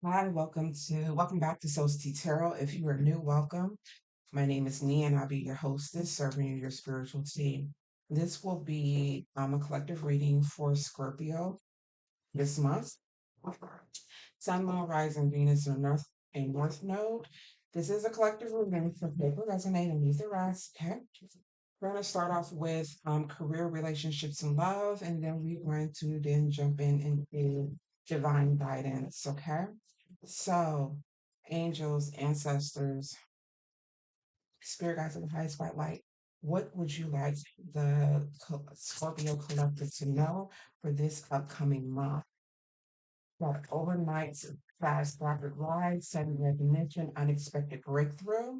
Hi, welcome back to Soul's Tea Tarot. If you are new, welcome. My name is Nia, and I'll be your hostess, serving you your spiritual tea. This will be a collective reading for Scorpio this month. Sun, Moon, Rising, Venus, and North Node. This is a collective reading for people resonate and leave the rest. Okay. We're going to start off with career, relationships, and love, and then we're going to then jump into divine guidance. Okay. So, angels, ancestors, spirit guides of the highest white light, what would you like the Scorpio collective to know for this upcoming month? That overnight fast rapid rise, sudden recognition, unexpected breakthrough,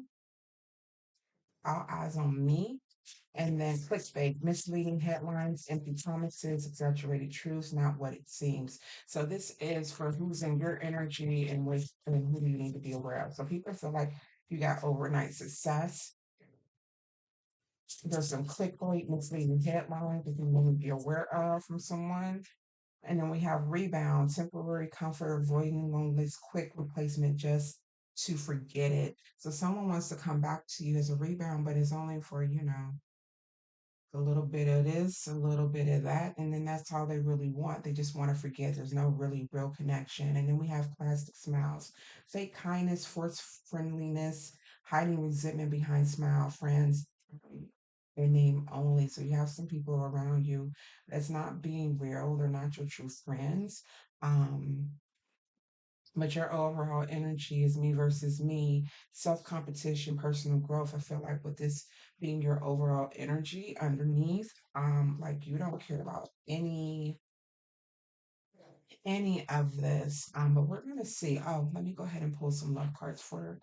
all eyes on me. And then clickbait, misleading headlines, empty promises, exaggerated truths, not what it seems. So this is for who's in your energy and who you need to be aware of. So people feel like you got overnight success. There's some clickbait, misleading headlines that you want to be aware of from someone. And then we have rebound, temporary comfort, avoiding loneliness, quick replacement just to forget it. So someone wants to come back to you as a rebound, but it's only for, a little bit of this, a little bit of that, and then that's all they really want. They just want to forget. There's no really real connection. And then we have plastic smiles, fake kindness, forced friendliness, hiding resentment behind smile, friends, their name only. So you have some people around you that's not being real. They're not your true friends. Um, but your overall energy is me versus me, self competition, personal growth. I feel like with this being your overall energy underneath, like you don't care about any of this. But we're gonna see. Oh, let me go ahead and pull some love cards for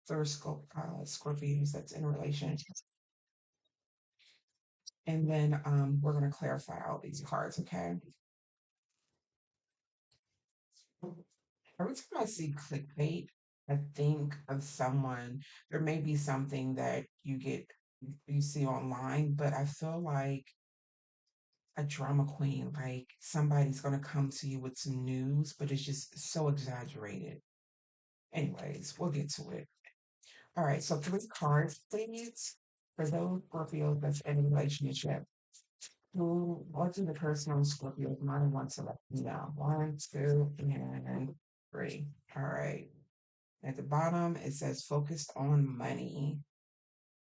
Scorpios that's in a relationship, and then we're gonna clarify all these cards. Okay. Every time I see clickbait, I think of someone. There may be something that you see online, but I feel like a drama queen, like somebody's gonna come to you with some news, but it's just so exaggerated. Anyways, we'll get to it. All right, so three cards, please, for those Scorpios that's in a relationship. What do the person on Scorpio's mind want to let me know? One, two, and three. All right. At the bottom, it says focused on money.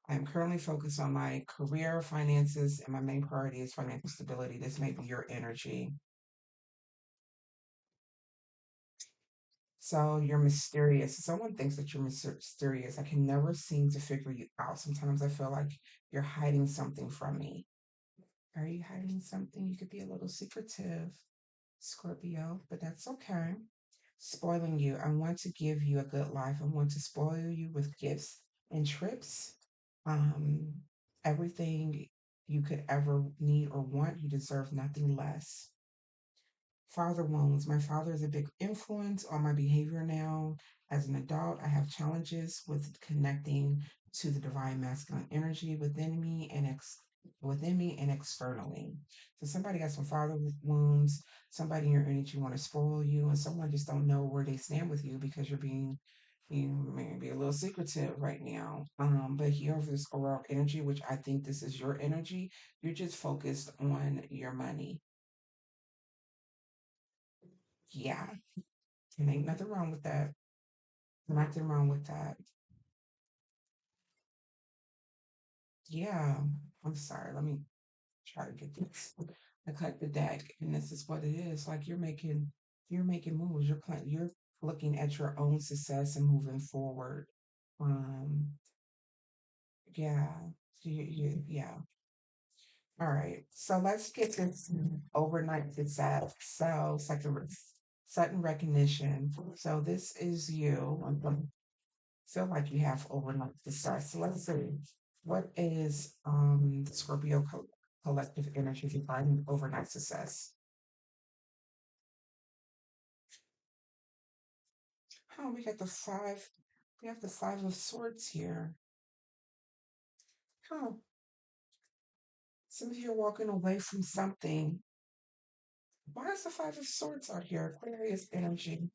I'm currently focused on my career, finances, and my main priority is financial stability. This may be your energy. So you're mysterious. Someone thinks that you're mysterious. I can never seem to figure you out. Sometimes I feel like you're hiding something from me. Are you hiding something? You could be a little secretive, Scorpio, but that's okay. Spoiling you. I want to give you a good life. I want to spoil you with gifts and trips. Um, Everything you could ever need or want. You deserve nothing less. Father wounds. My father is a big influence on my behavior now. As an adult, I have challenges with connecting to the divine masculine energy within me and externally. So somebody got some father wounds, somebody in your energy want to spoil you, and someone just don't know where they stand with you because you may be a little secretive right now. But here for this overall energy, which I think this is your energy, you're just focused on your money. Yeah. And ain't nothing wrong with that. Nothing wrong with that. Yeah. I'm sorry. Let me try to get this. I cut the deck, and this is what it is. Like you're making moves. You're looking at your own success and moving forward. Um, yeah. Yeah. All right. So let's get this overnight success. So sudden recognition. So this is you. Feel like you have overnight success. So let's see. What is Scorpio collective energy defining overnight success? Oh, we have the five of swords here. Oh, some of you are walking away from something. Why is the five of swords out here? Aquarius energy.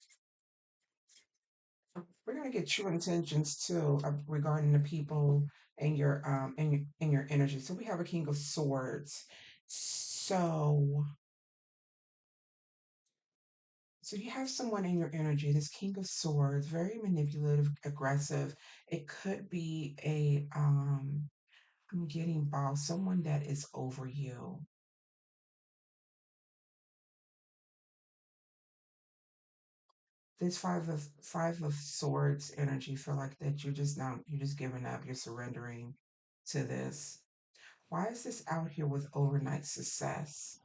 We're gonna get true intentions too regarding the people and your energy. So we have a King of Swords. So so you have someone in your energy, this King of Swords, very manipulative, aggressive. It could be I'm getting boss, someone that is over you. This five of swords energy feel like that you're just giving up, you're surrendering to this. Why is this out here with overnight success?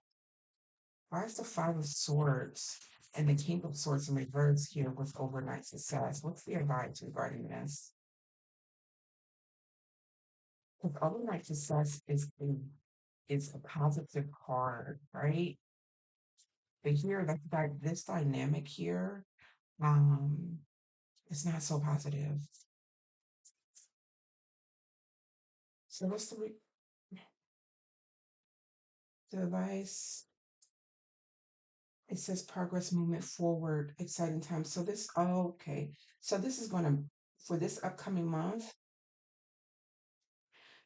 Why is the Five of Swords and the King of Swords in reverse here with overnight success? What's the advice regarding this? Because overnight success is a positive card, right? But here, this dynamic here, um, it's not so positive. So what's the advice? It says progress, movement forward, exciting times. So this, oh, okay. So this is going to, for this upcoming month,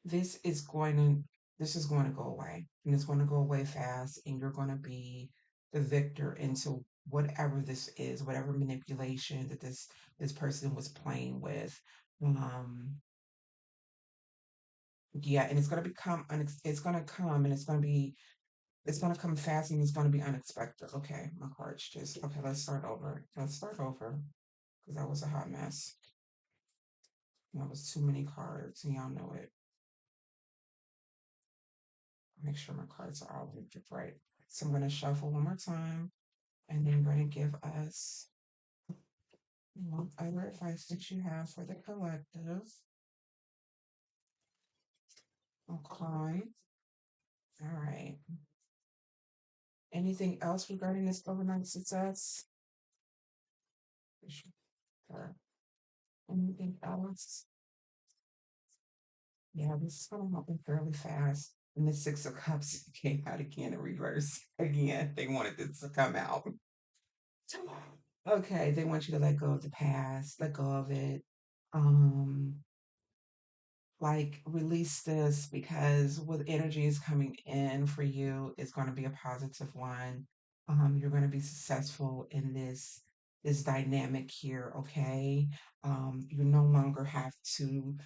this is going to, this is going to go away, and it's going to go away fast, and you're going to be the victor into whatever this is, whatever manipulation that this person was playing with. Um, yeah, and it's going to become, it's going to come, and it's going to come fast, and it's going to be unexpected. Okay, my cards just, okay, let's start over. Let's start over because that was a hot mess. That was too many cards, and y'all know it. Make sure my cards are all linked right. So I'm going to shuffle one more time, and then I'm going to give us what other advice that you have for the collective. Okay. All right. Anything else regarding this overnight success? Sure. Anything else? Yeah, this is going to happen fairly fast. And the Six of Cups came out again in reverse. Again, they wanted this to come out. Okay, they want you to let go of the past, let go of it. Um, like release this because what energy is coming in for you is going to be a positive one. You're going to be successful in this dynamic here, okay? You no longer have to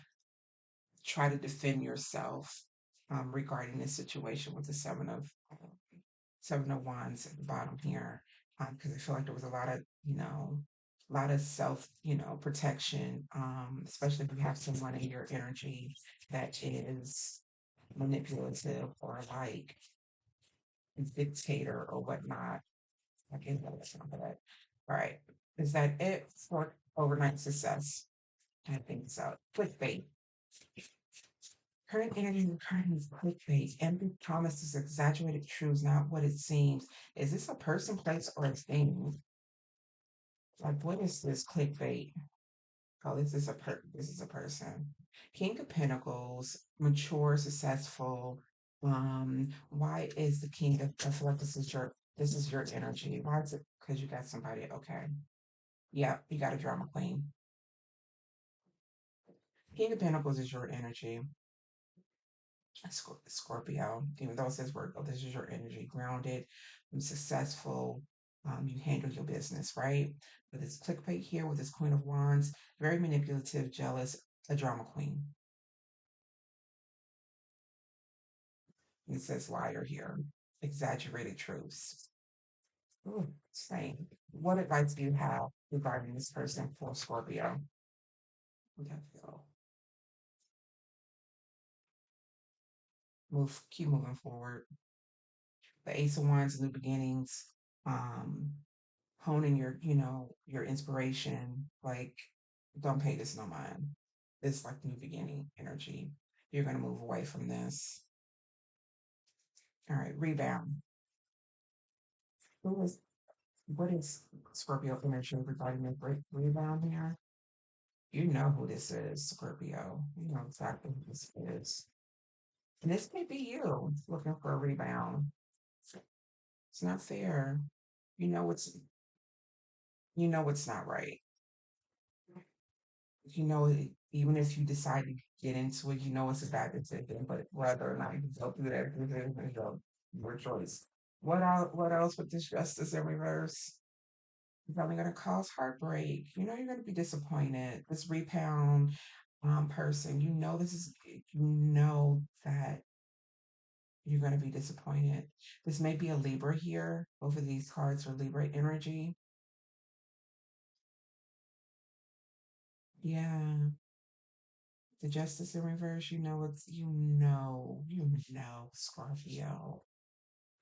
try to defend yourself regarding this situation with the seven of wands at the bottom here, because I feel like there was a lot of a lot of self protection, especially if you have someone in your energy that is manipulative or like a dictator or whatnot. I can that's not that. All right, is that it for overnight success? I think so. Clickbait. Current energy and current is clickbait. Empty promises, exaggerated truths, not what it seems. Is this a person, place, or a thing? Like, what is this clickbait? Oh, this is a person. King of Pentacles, mature, successful. Why is the King of I feel like this is your energy. Why is it because you got somebody? Okay. Yeah, you got a drama queen. King of Pentacles is your energy. Scorpio, even though it says Virgo, this is your energy, grounded, successful. You handle your business, right? But this clickbait here with this Queen of Wands, very manipulative, jealous, a drama queen. It says liar here, exaggerated truths. Ooh, same. What advice do you have regarding this person for Scorpio? Okay, feel. Keep moving forward. The Ace of Wands, new beginnings. Um, honing your inspiration. Like, don't pay this no mind. It's like new beginning energy. You're gonna move away from this. All right, rebound. Who is what is Scorpio energy regarding the rebound here? You know who this is, Scorpio. You know exactly who this is. And this may be you looking for a rebound. It's not fair. You know what's you know what's not right. even if you decide to get into it, you know it's a bad decision, but whether or not you go through that decision is your choice. What else with this justice in reverse? It's only gonna cause heartbreak. You're gonna be disappointed. This repound person, you know that you're gonna be disappointed. This may be a Libra here. Both of these cards are Libra energy. Yeah. The justice in reverse, Scorpio.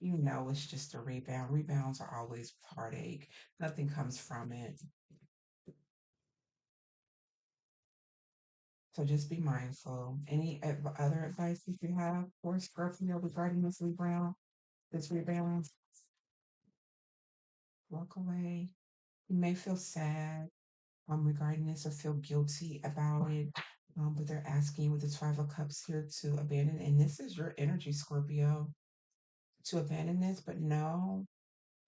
It's just a rebound. Rebounds are always with heartache. Nothing comes from it. So just be mindful. Any other advice that you have for Scorpio regarding this rebound? Walk away. You may feel sad regarding this or feel guilty about it. But they're asking with this Five of Cups here to abandon. And this is your energy, Scorpio, to abandon this, but know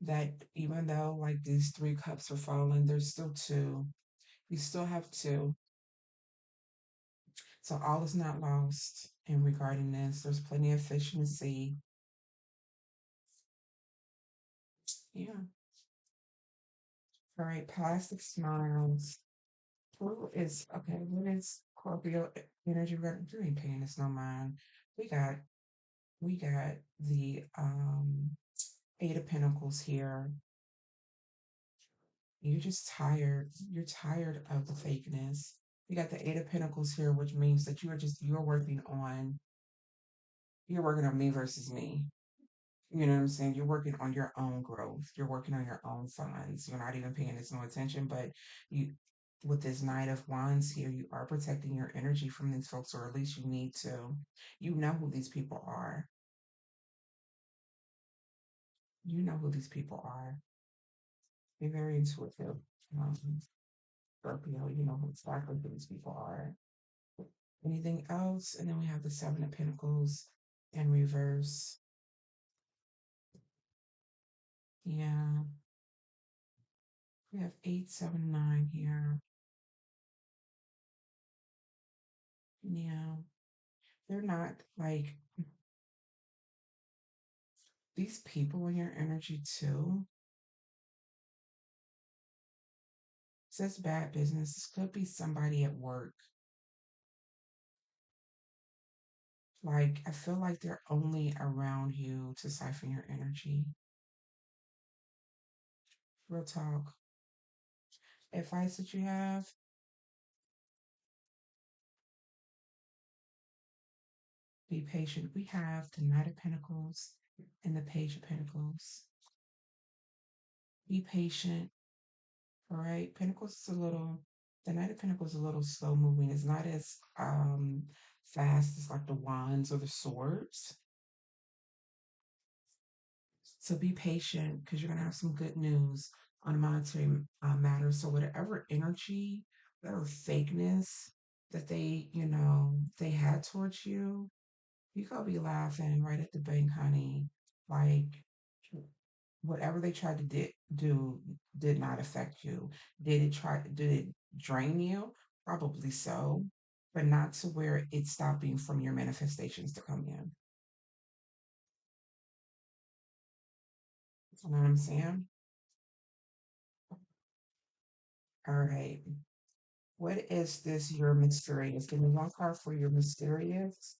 that even though like these three cups are falling, there's still two. You still have two. So all is not lost in regarding this. There's plenty of fish in the sea. Yeah. All right. Plastic smiles. Who is okay? What is Scorpio energy? You ain't paying this no mind. We got we got the Eight of Pentacles here. You're just tired. You're tired of the fakeness. We got the Eight of Pentacles here, which means that you're working on me versus me. You know what I'm saying? You're working on your own growth. You're working on your own funds. You're not even paying this no attention, but you, with this Knight of Wands here, you are protecting your energy from these folks, or at least you need to. You know who these people are. You know who these people are. You're very intuitive. Um, Scorpio, you know who exactly who these people are. Anything else? And then we have the Seven of Pentacles in reverse. Yeah, we have 8, 7, 9 here. Yeah, they're not like these people in your energy too. Says bad business. This could be somebody at work. Like, I feel like they're only around you to siphon your energy. Real talk. Advice that you have, be patient. We have the Knight of Pentacles and the Page of Pentacles. Be patient. All right. The Knight of Pentacles is a little slow moving. It's not as fast as like the Wands or the Swords. So be patient because you're going to have some good news on a monetary matter. So whatever energy, whatever fakeness that they had towards you, you gotta be laughing right at the bank, honey. Like whatever they tried to do did not affect you. Did it drain you? Probably so, but not to where it's stopping from your manifestations to come in. You know what I'm saying? All right. What is this? Your mysterious. Give me one card for your mysterious.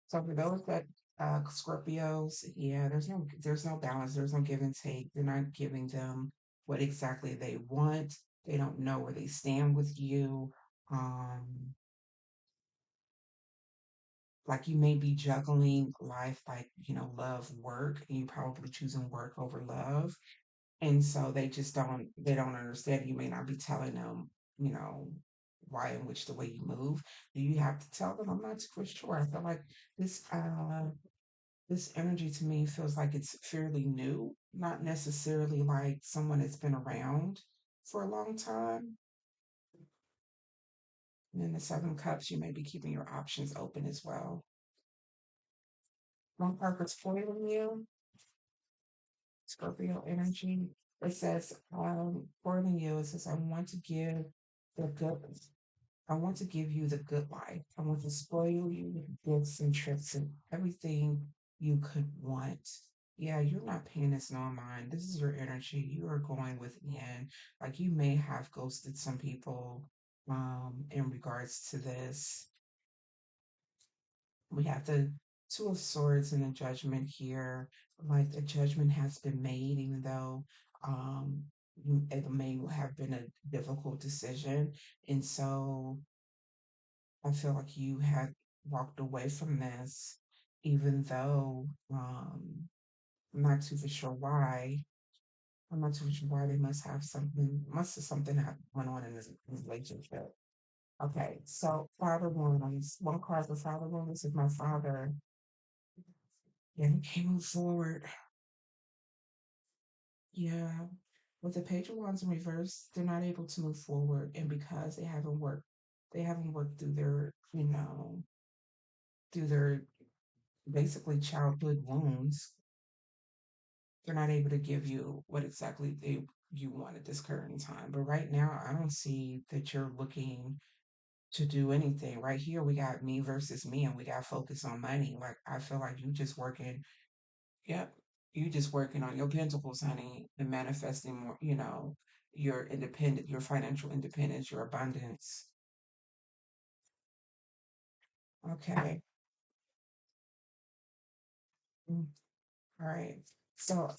So for those that Scorpios, yeah, there's no balance. There's no give and take. You're not giving them what exactly they want. They don't know where they stand with you. Um, like you may be juggling life, like love, work, and you probably choosing work over love. And so they don't understand. You may not be telling them, you know, why and which the way you move. Do you have to tell them? I'm not too sure. I feel like this this energy to me feels like it's fairly new, not necessarily like someone that's been around for a long time. And in the Seven Cups, you may be keeping your options open as well. One card that's foiling you, Scorpio energy. It says, foiling you, it says, I want to give the good. I want to give you the good life. I want to spoil you with gifts and trips and everything you could want. Yeah, you're not paying this no mind. This is your energy. You are going within. Like you may have ghosted some people in regards to this. We have the Two of Swords and the Judgment here. Like the judgment has been made, even though um it may have been a difficult decision. And so I feel like you had walked away from this, even though I'm not too for sure why. I'm not too sure why they must have something went on in this relationship. Okay, so father wounds. One card for father wounds is my father. Yeah, he can't move forward. Yeah, with the page of wands in reverse, they're not able to move forward, and because they haven't worked through their, through their basically childhood wounds. They're not able to give you what exactly you want at this current time. But right now, I don't see that you're looking to do anything. Right here, we got me versus me, and we got focus on money. Like I feel like you just working. Yep, you just working on your pentacles, honey, and manifesting more. Your independent, your financial independence, your abundance. Okay. Mm, all right. So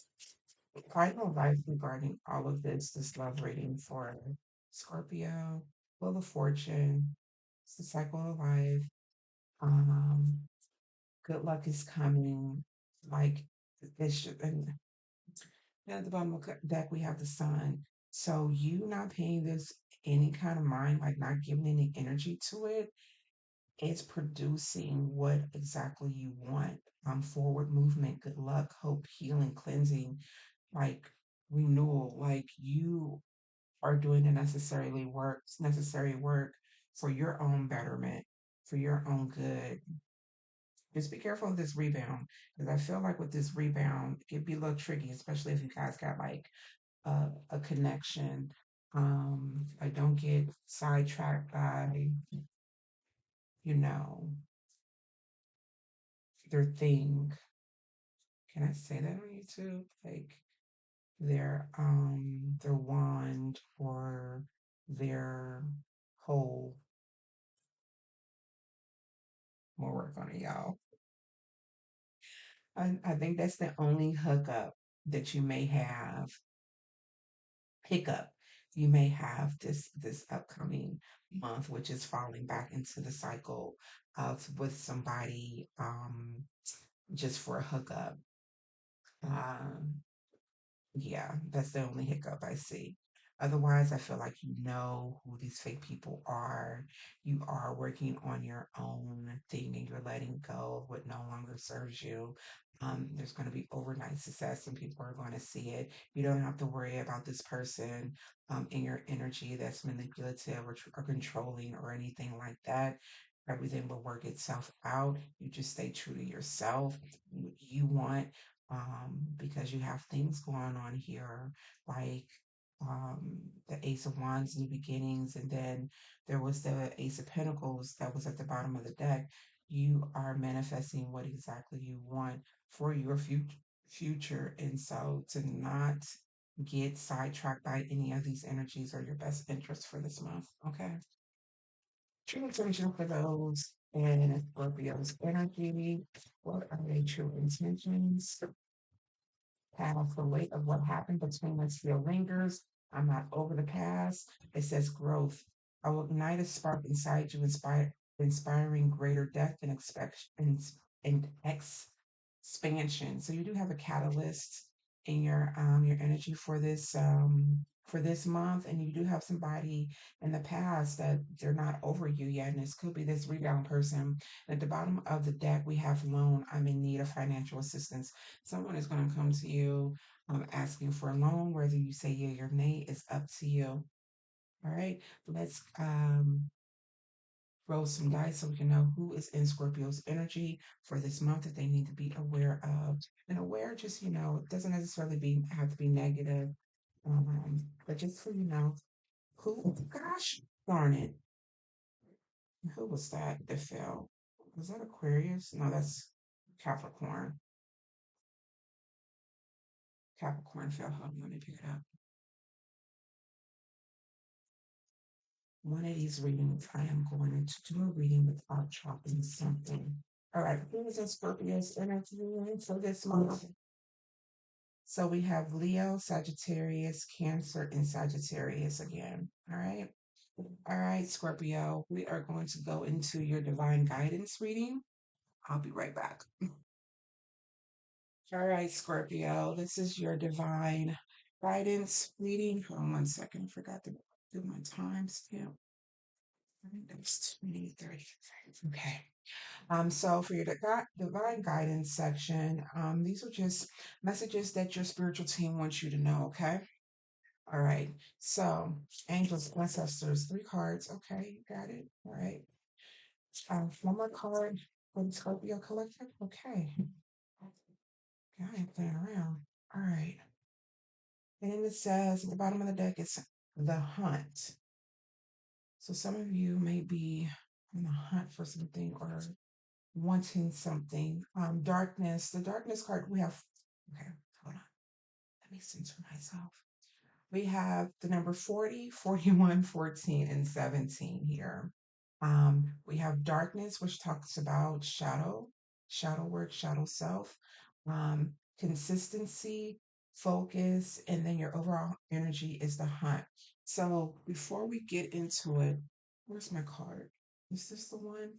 final advice regarding all of this love reading for Scorpio, Wheel of Fortune, it's the cycle of life. Um, Good luck is coming. Like this should, and at the bottom of the deck we have the sun. So you not paying this any kind of mind, like not giving any energy to it, it's producing what exactly you want. Forward movement, good luck, hope, healing, cleansing, like renewal. Like you are doing the necessary work for your own betterment, for your own good. Just be careful of this rebound because I feel like with this rebound, it could be a little tricky, especially if you guys got like a connection. I don't get sidetracked by, you know, their thing. Can I say that on YouTube? Like their wand or their whole more work on it, y'all. I think that's the only hookup that you may have, hiccup you may have this upcoming month, which is falling back into the cycle of with somebody just for a hookup. Um, Yeah, that's the only hiccup I see. Otherwise, I feel like you know who these fake people are. You are working on your own thing and you're letting go of what no longer serves you. There's going to be overnight success and people are going to see it. You don't have to worry about this person in your energy that's manipulative or controlling or anything like that. Everything will work itself out. You just stay true to yourself. What you want because you have things going on here like the Ace of Wands, new beginnings, and then there was the Ace of Pentacles that was at the bottom of the deck. You are manifesting what exactly you want for your future, and so to not get sidetracked by any of these energies or your best interest for this month. Okay. True intention for those and Scorpio's energy. What are their true intentions? Past the weight of what happened between us still lingers. I'm not over the past. It says growth. I will ignite a spark inside you, inspiring greater depth and and expansion. So you do have a catalyst in your energy for this month, and you do have somebody in the past that they're not over you yet, and this could be this rebound person. At the bottom of the deck, we have loan. I'm in need of financial assistance. Someone is going to come to you asking for a loan, whether you say yeah or nay is up to you. All right, let's roll some dice so we can know who is in Scorpio's energy for this month that they need to be aware of. And aware, just it doesn't necessarily have to be negative, but just so you know who. Gosh darn it! Who was that that fell? Was that Aquarius? No, that's Capricorn. Capricorn fell. Hold on, let me pick it up. One of these readings, I am going to do a reading without chopping something. All right, who's in Scorpio's energy for this month? So we have Leo, Sagittarius, Cancer, and Sagittarius again. All right. All right, Scorpio, we are going to go into your divine guidance reading. I'll be right back. All right, Scorpio, this is your divine guidance reading. Hold on one second. I forgot to do my timestamp. I think that's 20:30. Okay. So for your divine guidance section, these are just messages that your spiritual team wants you to know, okay? All right. So angels, ancestors, three cards. Okay, you got it. All right. One more card for the Scorpio collective. Okay. I ain't playing around. All right. And then it says at the bottom of the deck, it's the hunt. So some of you may be on the hunt for something or wanting something. Darkness, the darkness card we have. Okay, hold on. Let me censor myself. We have the number 40, 41, 14, and 17 here. We have darkness, which talks about shadow work, shadow self, consistency, focus, and then your overall energy is the hunt. So before we get into it, where's my card? Is this the one?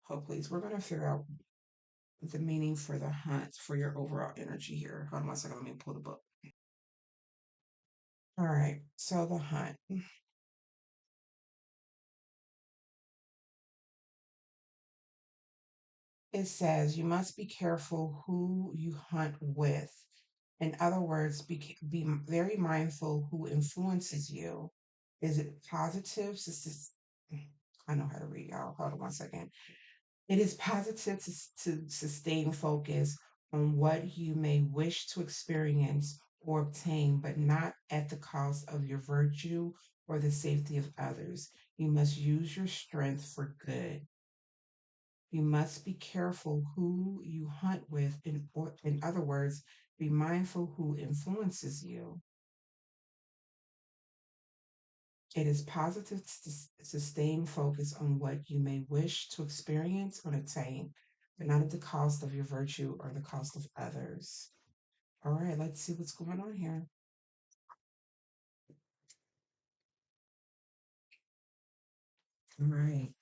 Oh, please. We're going to figure out the meaning for the hunt for your overall energy here. Hold on one second. Let me pull the book. All right. So the hunt. It says you must be careful who you hunt with. In other words, be very mindful who influences you. Is it positive? I know how to read, y'all. Hold on one second. It is positive to sustain focus on what you may wish to experience or obtain, but not at the cost of your virtue or the safety of others. You must use your strength for good. You must be careful who you hunt with. In other words, be mindful who influences you. It is positive to sustain focus on what you may wish to experience or attain, but not at the cost of your virtue or the cost of others. All right, let's see what's going on here. All right.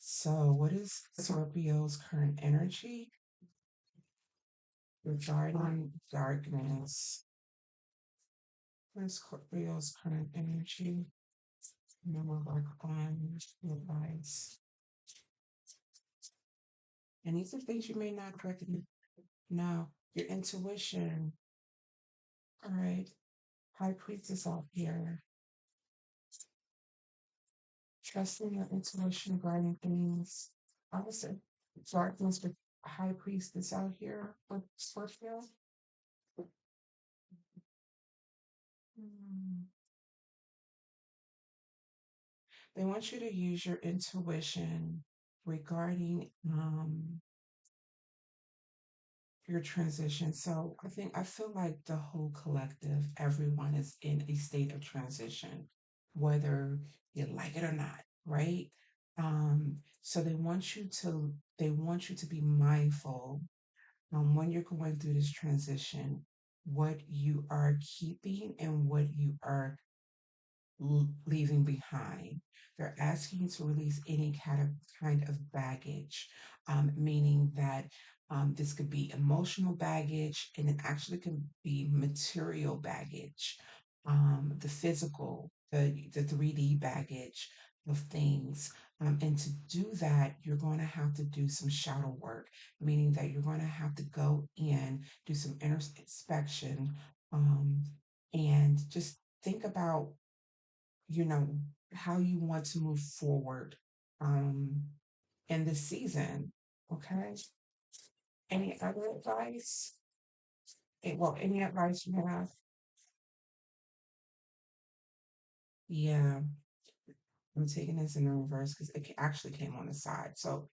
So, what is Scorpio's current energy regarding darkness? What is Scorpio's current energy? Number work on advice. And these are things you may not recognize. Now, your intuition. All right. High priestess out here. Trusting your intuition regarding things. I would say darkness with high priestess out here with Scorpio. Hmm. They want you to use your intuition regarding your transition. So I feel like the whole collective, everyone is in a state of transition, whether you like it or not, right? So they want you to be mindful when you're going through this transition, what you are keeping and what you are leaving behind. They're asking you to release any kind of baggage, meaning that this could be emotional baggage and it actually can be material baggage, the physical, the 3D baggage of things. And to do that, you're going to have to do some shadow work, meaning that you're going to have to go in, do some inner inspection, um, and just think about you know, how you want to move forward um, in this season. Okay. Any other advice? Well, any advice you have? Yeah. I'm taking this in the reverse because it actually came on the side. So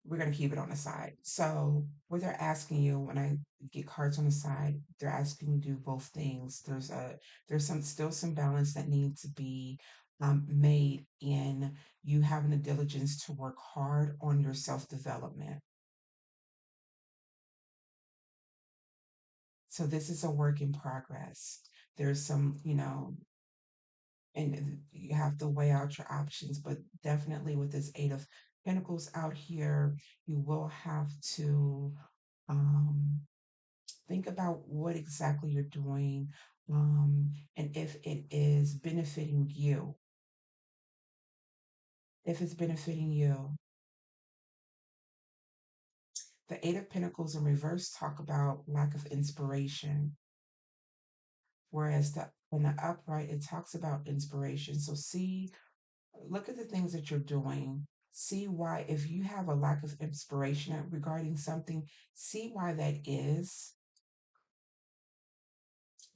we're going to keep it on the side. So what they're asking you when I get cards on the side, they're asking you to do both things. There's some still some balance that needs to be made in you having the diligence to work hard on your self development. So this is a work in progress. There's some, and you have to weigh out your options, but definitely with this Eight of Pentacles out here, you will have to um, think about what exactly you're doing, and if it is benefiting you. If it's benefiting you, the Eight of Pentacles in reverse talk about lack of inspiration, whereas the in the upright it talks about inspiration. So see, look at the things that you're doing. See why, if you have a lack of inspiration regarding something, see why that is.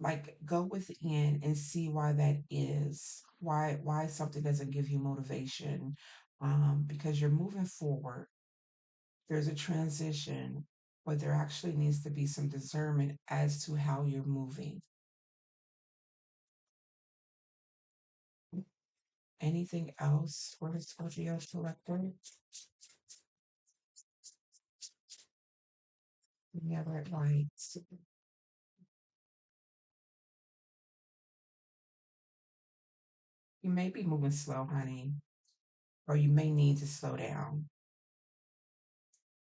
Like go within and see why that is. Why something doesn't give you motivation. Because you're moving forward. There's a transition, but there actually needs to be some discernment as to how you're moving. Anything else for the Scorpio collector? Yeah, right. You may be moving slow, honey, or you may need to slow down.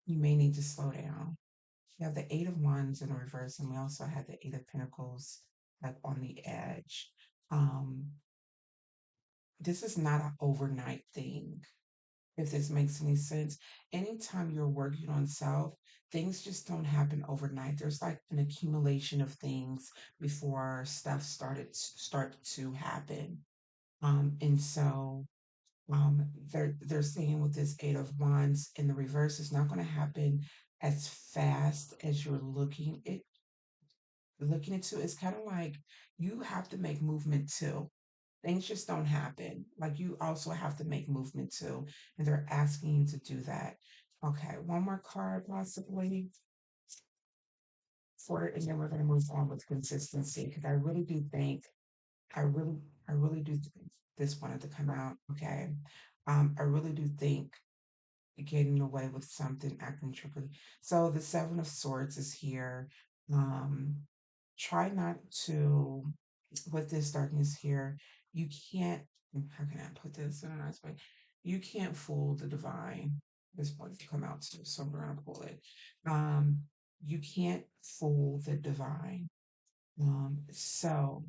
You may need to slow down. You have the Eight of Wands in reverse, and we also had the Eight of Pentacles like on the edge. Um, this is not an overnight thing, if this makes any sense. Anytime you're working on self, things just don't happen overnight. There's like an accumulation of things before stuff start to happen. And so they're saying with this Eight of Wands in the reverse, it's not going to happen as fast as you're looking into. It's kind of like you have to make movement too. Things just don't happen. Like you also have to make movement too, and they're asking you to do that. Okay, one more card possibly for it, and then we're going to move on with consistency because I really do think I really I really do think this wanted to come out. Okay, I really do think getting away with something acting trickery. So the Seven of Swords is here. Um, try not to, with this darkness here, you can't, how can I put this in a nice way? You can't fool the divine. This one to come out too, so we're gonna pull it. Um, you can't fool the divine. So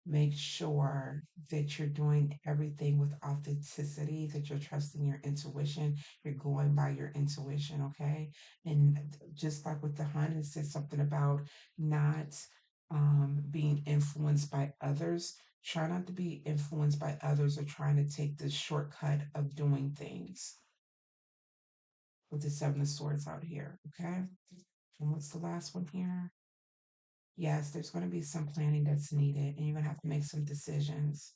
make sure that you're doing everything with authenticity, that you're trusting your intuition, you're going by your intuition, okay? And just like with the hun, it says something about not being influenced by others. Try not to be influenced by others or trying to take the shortcut of doing things with the Seven of Swords out here, okay? And what's the last one here? Yes, there's going to be some planning that's needed, and you're going to have to make some decisions.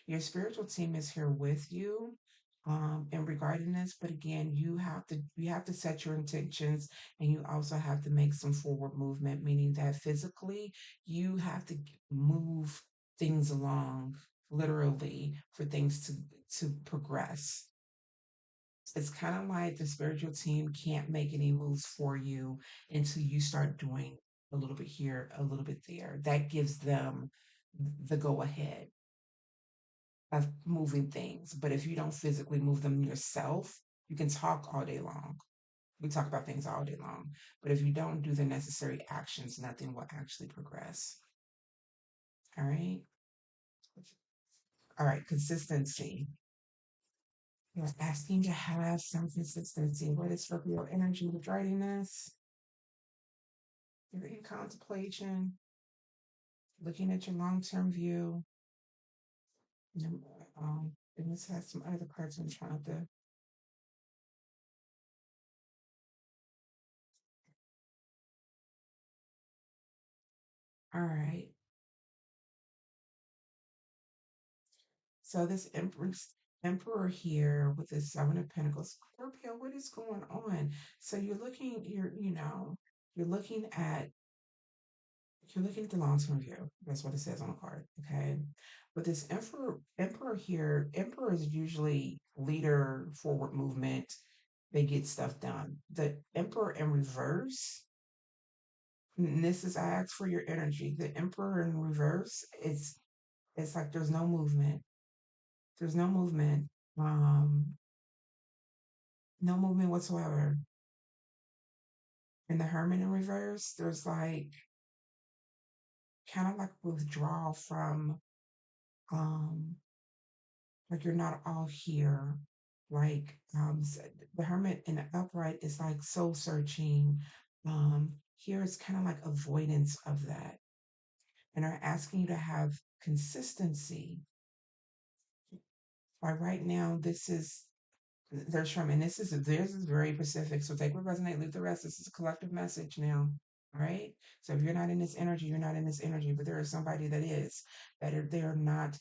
Your spiritual team is here with you in regarding this, but again, you have to set your intentions, and you also have to make some forward movement, meaning that physically you have to move things along, literally, for things to progress. It's kind of like the spiritual team can't make any moves for you until you start doing a little bit here, a little bit there. That gives them the go ahead of moving things. But if you don't physically move them yourself, you can talk all day long. We talk about things all day long. But if you don't do the necessary actions, nothing will actually progress. All right. All right. Consistency. You're asking to have some consistency. What is for your energy with writing this? You're in contemplation, looking at your long term view. And, and this has some other cards I'm trying to. All right. So this Empress. Emperor here with the Seven of Pentacles. Scorpio, what is going on? So you're looking at the long-term view. That's what it says on the card. Okay. But this emperor here, emperor is usually leader, forward movement. They get stuff done. The emperor in reverse, and this is I ask for your energy. The emperor in reverse, it's like there's no movement. There's no movement. Um, no movement whatsoever. In the hermit in reverse, there's like kind of like withdrawal from um like you're not all here. Like the hermit in the upright is like soul searching. Here it's kind of like avoidance of that. And are asking you to have consistency. Like right now, there's from, and this is very specific. So take what resonate, leave the rest. This is a collective message now. All right. So if you're not in this energy, you're not in this energy, but there is somebody that is, they're not,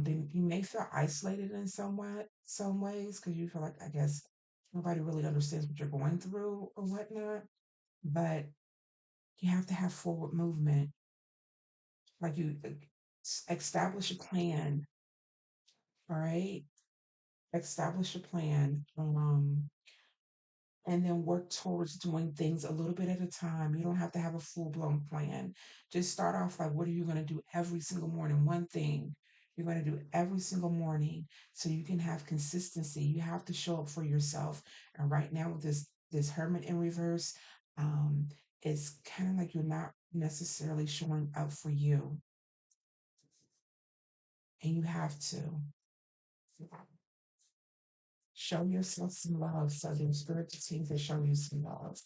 you may feel isolated in some ways, because you feel like, I guess, nobody really understands what you're going through or whatnot, but you have to have forward movement. Like establish a plan. All right. Establish a plan. And then work towards doing things a little bit at a time. You don't have to have a full blown plan. Just start off like, what are you going to do every single morning? One thing you're going to do every single morning so you can have consistency. You have to show up for yourself. And right now, with this hermit in reverse, um, it's kind of like you're not necessarily showing up for you, and you have to show yourself some love. So the spirit team to show you some love.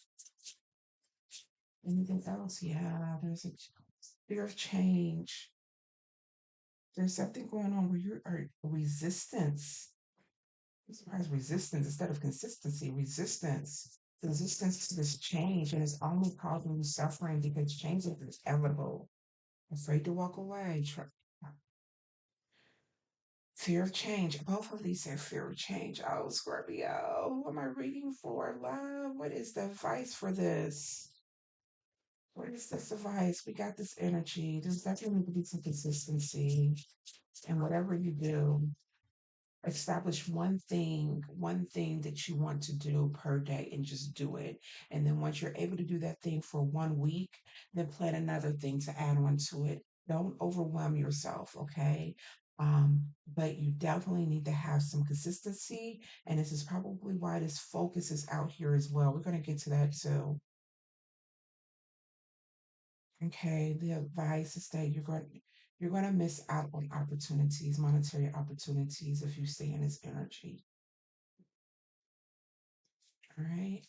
Anything else? Yeah, there's a fear of change. There's something going on where you are resistance. I'm surprised resistance instead of consistency. Resistance to this change, and it's only causing you suffering because change is inevitable. Afraid to walk away. Fear of change. Both of these say fear of change. Oh, Scorpio, what am I reading for? Love. What is the advice for this? What is this advice? We got this energy. There's definitely need to be some consistency. And whatever you do, establish one thing that you want to do per day and just do it. And then once you're able to do that thing for 1 week, then plan another thing to add on to it. Don't overwhelm yourself, okay? But you definitely need to have some consistency. And this is probably why this focus is out here as well. We're going to get to that too. Okay, the advice is that you're going to miss out on opportunities, monetary opportunities, if you stay in this energy. All right.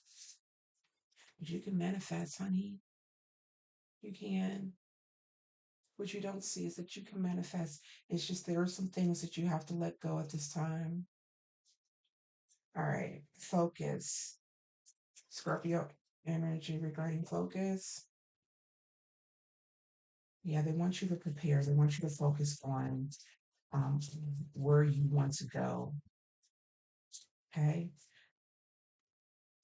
But you can manifest, honey. You can. What you don't see is that you can manifest. It's just there are some things that you have to let go at this time. All right. Focus. Scorpio energy regarding focus. Yeah, they want you to prepare. They want you to focus on um, where you want to go. Okay.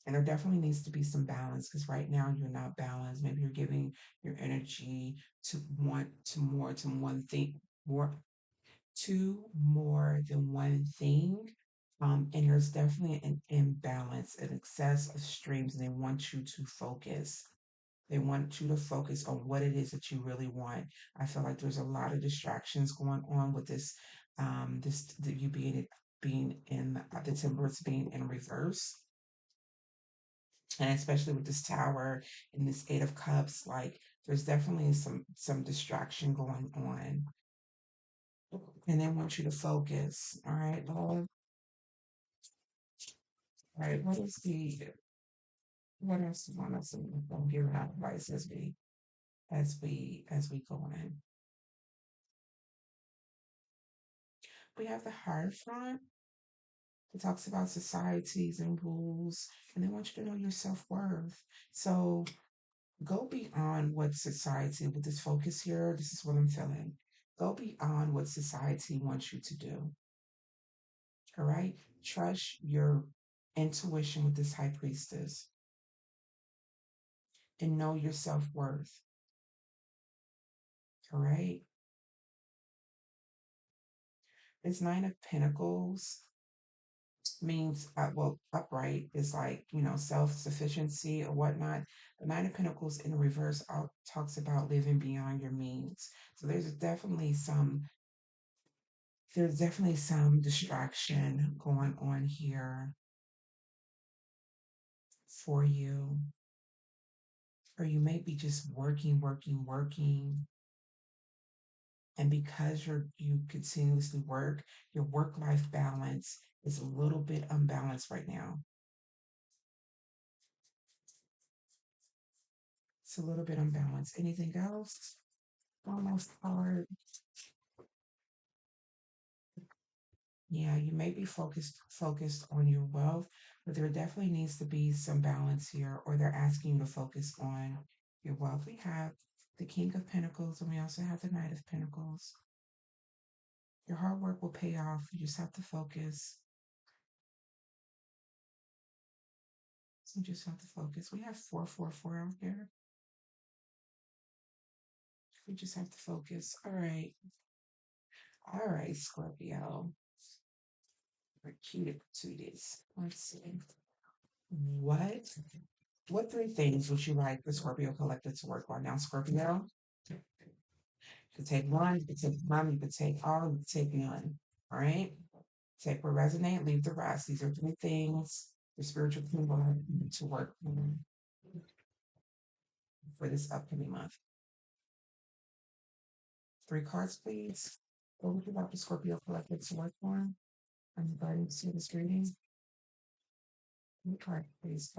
And there definitely needs to be some balance because right now you're not balanced. Maybe you're giving your energy to one thing, more to more than one thing. And there's definitely an imbalance, an excess of streams, and they want you to focus. They want you to focus on what it is that you really want. I feel like there's a lot of distractions going on with this, you being in the temperance being in reverse, and especially with this tower and this Eight of Cups, like there's definitely some distraction going on, and they want you to focus. All right, love. All right, what else do you want us to give out advice as we go in? We have the Hierophant. It talks about societies and rules, and they want you to know your self worth. So go beyond what society, with this focus here, this is what I'm feeling. Go beyond what society wants you to do. All right. Trust your intuition with this high priestess and know your self worth. All right. This Nine of Pentacles means, well, upright is like, self sufficiency or whatnot. The Nine of Pentacles in reverse talks about living beyond your means. So there's definitely some distraction going on here for you. Or you may be just working, working, working. And because you continuously work, your work life balance is a little bit unbalanced right now. It's a little bit unbalanced. Anything else? Almost hard. Yeah, you may be focused on your wealth, but there definitely needs to be some balance here, or they're asking you to focus on your wealth. We have the King of Pentacles, and we also have the Knight of Pentacles. Your hard work will pay off. You just have to focus. You just have to focus. We have 444 out here. We just have to focus. All right. All right, Scorpio. We're cute to this. Let's see. What what three things would you like the Scorpio collective to work on? Now, Scorpio, you could take one, you could take none, you could take all, you could take none. All right? Take what resonate, leave the rest. These are three things your spiritual team will have to work on for this upcoming month. Three cards, please. What would you like the Scorpio collective to work on? I'm regarding to this reading. Three cards, please.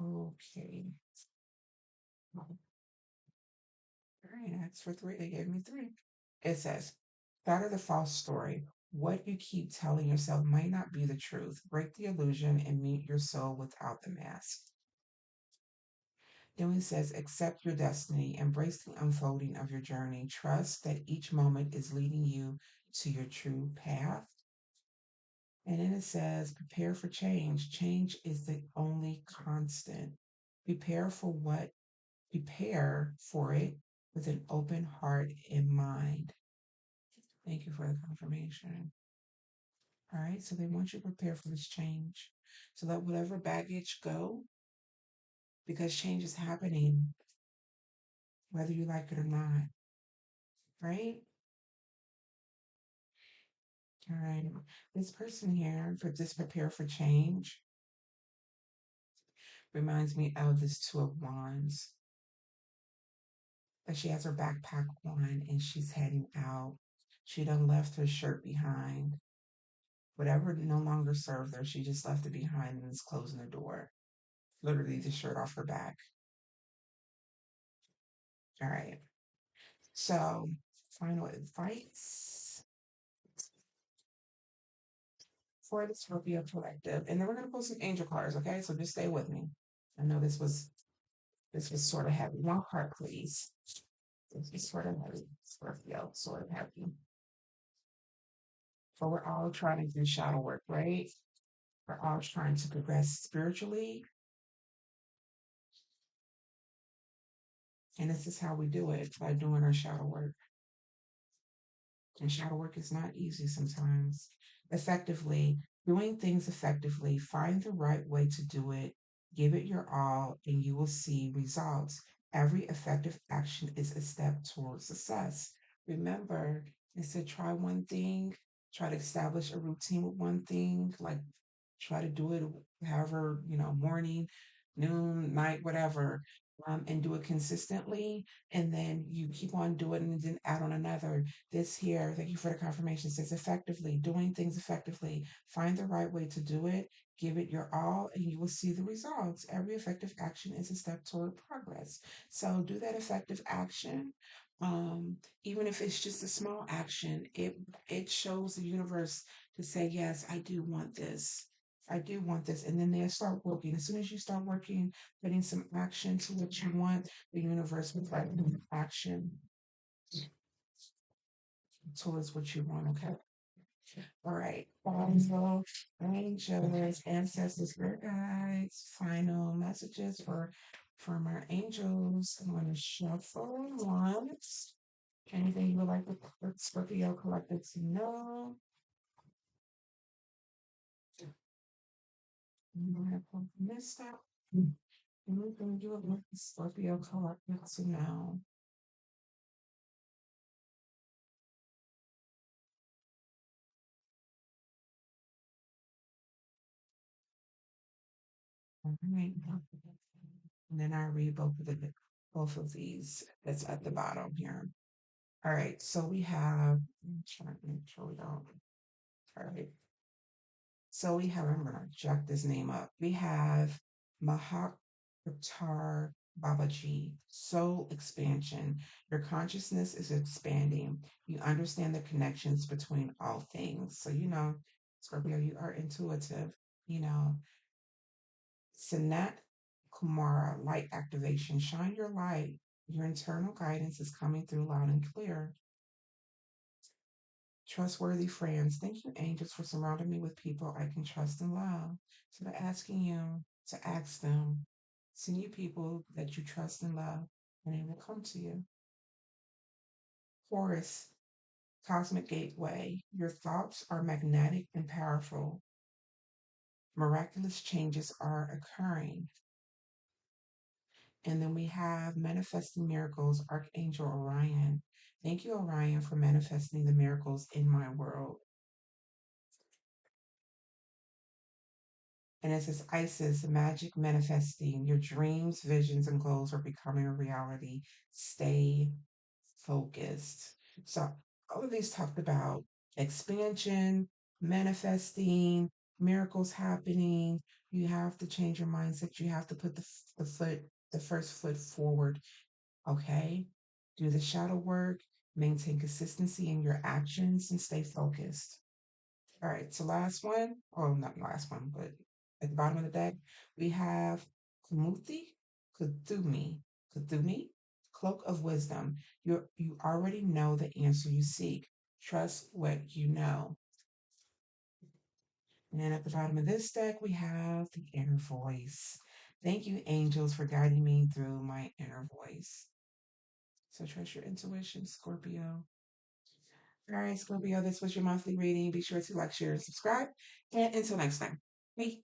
Okay. All right, that's for three. They gave me three. It says, "Shatter the false story. What you keep telling yourself might not be the truth. Break the illusion and meet your soul without the mask." Then it says, "Accept your destiny. Embrace the unfolding of your journey. Trust that each moment is leading you to your true path." And then it says, "Prepare for change. Change is the only constant. Prepare for what Prepare for it with an open heart and mind." Thank you for the confirmation. All right, so they want you to prepare for this change. So let whatever baggage go, because change is happening, whether you like it or not. Right? All right. This person here for this prepare for change reminds me of this Two of Wands. That she has her backpack on and she's heading out. She done left her shirt behind. Whatever no longer served her, she just left it behind and is closing the door. Literally the shirt off her back. All right. So, final advice for the Scorpio collective. And then we're gonna pull some angel cards, okay? So just stay with me. I know this was sort of heavy. One card, please. This is sort of heavy. Scorpio, sort of heavy. So we're all trying to do shadow work, right? We're all trying to progress spiritually. And this is how we do it by doing our shadow work. And shadow work is not easy sometimes. Effectively, doing things effectively, find the right way to do it, give it your all, and you will see results. Every effective action is a step towards success. Remember, it said try one thing, try to establish a routine with one thing, like try to do it however, morning, noon, night, whatever, and do it consistently. And then you keep on doing it and then add on another. This here, thank you for the confirmation, says effectively, doing things effectively. Find the right way to do it, give it your all, and you will see the results. Every effective action is a step toward progress. So do that effective action. Even if it's just a small action, it shows the universe to say, yes, I do want this. I do want this. And then they'll start working. As soon as you start working, putting some action to what you want, the universe will put action towards what you want. Okay. All right. So, angels, ancestors, spirit guides, final messages for from our angels. I'm going to shuffle once. Anything you would like the Scorpio collective to know? I'm going to pull this out. Anything you would like the Scorpio collective to know? All right. And then I read both of these. It's at the bottom here. All right. So we have. I'm trying to make sure we don't. All right. So we have. I'm gonna jack this name up. We have Mahakatar Babaji. Soul expansion. Your consciousness is expanding. You understand the connections between all things. So Scorpio, you are intuitive. You know, Sanat Kumara, light activation. Shine your light. Your internal guidance is coming through loud and clear. Trustworthy friends. Thank you, angels, for surrounding me with people I can trust and love. So they're asking you to ask them, send you people that you trust and love, and they will come to you. Taurus, cosmic gateway. Your thoughts are magnetic and powerful. Miraculous changes are occurring. And then we have manifesting miracles, Archangel Orion. Thank you, Orion, for manifesting the miracles in my world. And it says, Isis, magic manifesting. Your dreams, visions, and goals are becoming a reality. Stay focused. So, all of these talked about expansion, manifesting, miracles happening. You have to change your mindset. You have to put the first foot forward. Okay? Do the shadow work, maintain consistency in your actions, and stay focused. All right, so last one. Oh, not last one, but at the bottom of the deck, we have Kumuthi, Kuthumi, Kuthumi, Cloak of Wisdom. You already know the answer you seek. Trust what you know. And then at the bottom of this deck, we have the inner voice. Thank you, angels, for guiding me through my inner voice. So trust your intuition, Scorpio. All right, Scorpio, this was your monthly reading. Be sure to like, share, and subscribe. And until next time, bye.